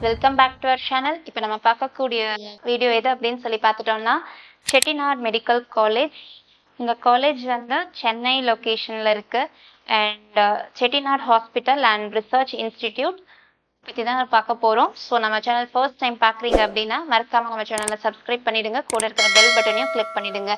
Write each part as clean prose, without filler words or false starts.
Welcome back to our channel. இப்போ நம்ம பார்க்கக்கூடிய வீடியோ எது அப்படின்னு சொல்லி பார்த்துட்டோம்னா, செட்டிநாடு மெடிக்கல் காலேஜ். இந்த காலேஜ் வந்து சென்னை லொக்கேஷனில் இருக்குது. And Chettinad hospital and research institute பற்றி தான் பார்க்க போகிறோம். ஸோ நம்ம சேனல் ஃபர்ஸ்ட் டைம் பார்க்குறீங்க அப்படின்னா மறக்காமல் நம்ம சேனலை சப்ஸ்கிரைப் பண்ணிவிடுங்க. கூட இருக்கிற பெல் பட்டனையும் கிளிக் பண்ணிவிடுங்க.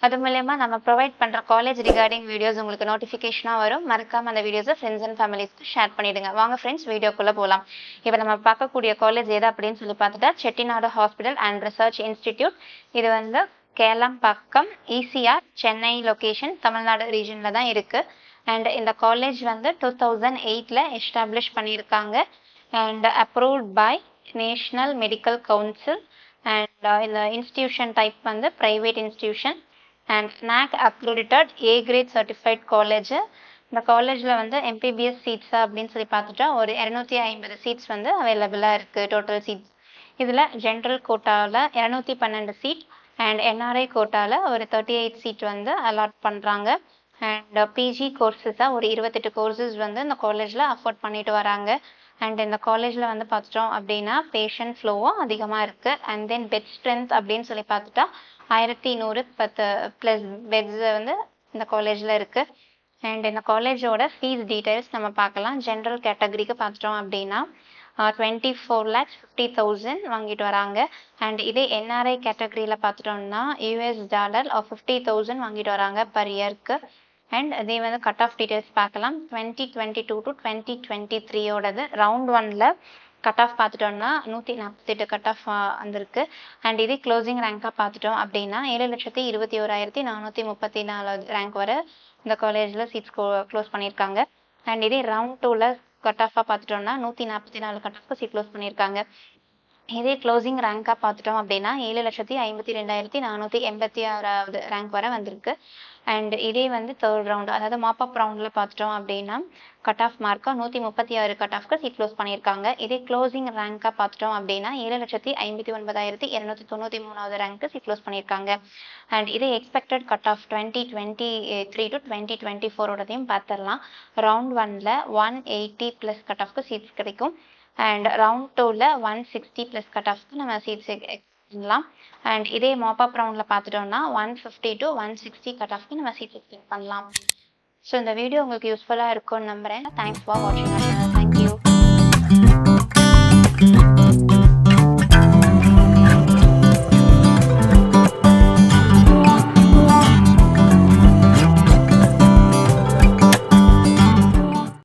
அது மூலயமா நம்ம ப்ரொவைட் பண்ணுற காலேஜ் ரிகார்டிங் வீடியோஸ் உங்களுக்கு நோட்டிஃபிகேஷனாக வரும். மறக்காமல் அந்த வீடியோஸை ஃப்ரெண்ட்ஸ் அண்ட் ஃபேமிலிஸ்க்கு ஷேர் பண்ணிவிடுங்க. வாங்க ஃப்ரெண்ட்ஸ், வீடியோக்குள்ளே போகலாம். இப்போ நம்ம பார்க்கக்கூடிய காலேஜ் எது அப்படின்னு சொல்லி பார்த்துட்டா, Chettinad hospital and research institute. இது வந்து கேளம்பாக்கம், ECR, சென்னை லொக்கேஷன், தமிழ்நாடு ரீஜனில் தான் இருக்குது. அண்ட் இந்த காலேஜ் வந்து 2008 எஸ்டாப்ளிஷ் பண்ணியிருக்காங்க. and approved by National Medical Council. and இந்த இன்ஸ்டிடியூஷன் டைப் வந்து private institution and NAC accredited A grade certified college. இந்த காலேஜில் வந்து MPBS சீட்ஸ் அப்படின்னு சொல்லி பார்த்துட்டா ஒரு 250 சீட்ஸ் வந்து அவைலபிளாக இருக்குது. டோட்டல் சீட்ஸ் இதில் ஜென்ரல் கோட்டாவில் 212 சீட் அண்ட் NRI கோட்டாவில் ஒரு 38 சீட் வந்து அலாட் பண்ணுறாங்க. அண்ட் PG கோர்ஸஸாக ஒரு 28 கோர்சஸ் வந்து இந்த காலேஜில் அஃபோர்ட் பண்ணிட்டு வராங்க. அண்ட் இந்த காலேஜில் வந்து பார்த்துட்டோம் அப்படின்னா பேஷண்ட் ஃப்ளோவும் அதிகமாக இருக்குது. அண்ட் தென் பெட் ஸ்ட்ரென்த் அப்படின்னு சொல்லி பார்த்துட்டா 1110+ பெட்ஸ் வந்து இந்த காலேஜில் இருக்குது. அண்ட் இந்த காலேஜோட ஃபீஸ் டீட்டெயில்ஸ் நம்ம பார்க்கலாம். ஜென்ரல் கேட்டகரிக்கு பார்த்துட்டோம் அப்படின்னா 24,50,000 வாங்கிட்டு வராங்க. அண்ட் இதே NRI கேட்டகரியில் பார்த்துட்டோம்னா $50 50,000 வாங்கிட்டு வராங்க பர் இயர்க்கு. அண்ட் இதே வந்து கட் ஆஃப் டீட்டெயில்ஸ் பார்க்கலாம். 2022 to 2023 ரவுண்ட் 1ல் கட் ஆஃப் பார்த்துட்டோம்னா 148 கட் ஆஃப் வந்திருக்கு. அண்ட் இதே க்ளோசிங் ரேங்காக பார்த்துட்டோம் அப்படின்னா 7,21,434 ரேங்க் வரை இந்த காலேஜில் சீட்ஸ் க்ளோஸ் பண்ணியிருக்காங்க. அண்ட் இதே ரவுண்ட் 2ல் கட் ஆஃபாக பார்த்துட்டோம்னா 144 கட் ஆஃப்க்கு சீட் க்ளோஸ் பண்ணியிருக்காங்க. இதே க்ளோசிங் ரேங்காக பார்த்துட்டோம் அப்படின்னா 7,52,286 ரேங்க் வரை வந்திருக்கு. அண்ட் இதே வந்து தேர்ட் ரவுண்டு, அதாவது மாப்அப் ரவுண்டில் பார்த்துட்டோம் அப்படின்னா கட் ஆஃப் மார்க்காக 136 கட் ஆஃப்க்கு சீட் க்ளோஸ் பண்ணியிருக்காங்க. இதே க்ளோசிங் ரேங்காக பார்த்துட்டோம் அப்படின்னா 7,59,293 ரேங்க்கு சீட் க்ளோஸ் பண்ணியிருக்காங்க. அண்ட் இதே எக்ஸ்பெக்டட் கட் ஆஃப் 2023 to 2024 பார்த்துடலாம். ரவுண்ட் 1ல் 180+ கட் ஆஃப்க்கு சீட்ஸ் கிடைக்கும். அண்ட் ரவுண்ட் 2ல் 160+ கட் ஆஃப்க்கு நம்ம சீட்ஸ் பண்ணலாம். அண்ட் இதே மாப்அப் ரவுண்டில் பார்த்துட்டோம்னா 150 to 160 கட் ஆஃப்க்கு நம்ம சீட்ஸ் எக்ஸ்பெக்ட் பண்ணலாம். ஸோ இந்த வீடியோ உங்களுக்கு யூஸ்ஃபுல்லாக இருக்கும்னு நம்புகிறேன். தேங்க்ஸ் ஃபார் வாட்சிங். தேங்க்யூ.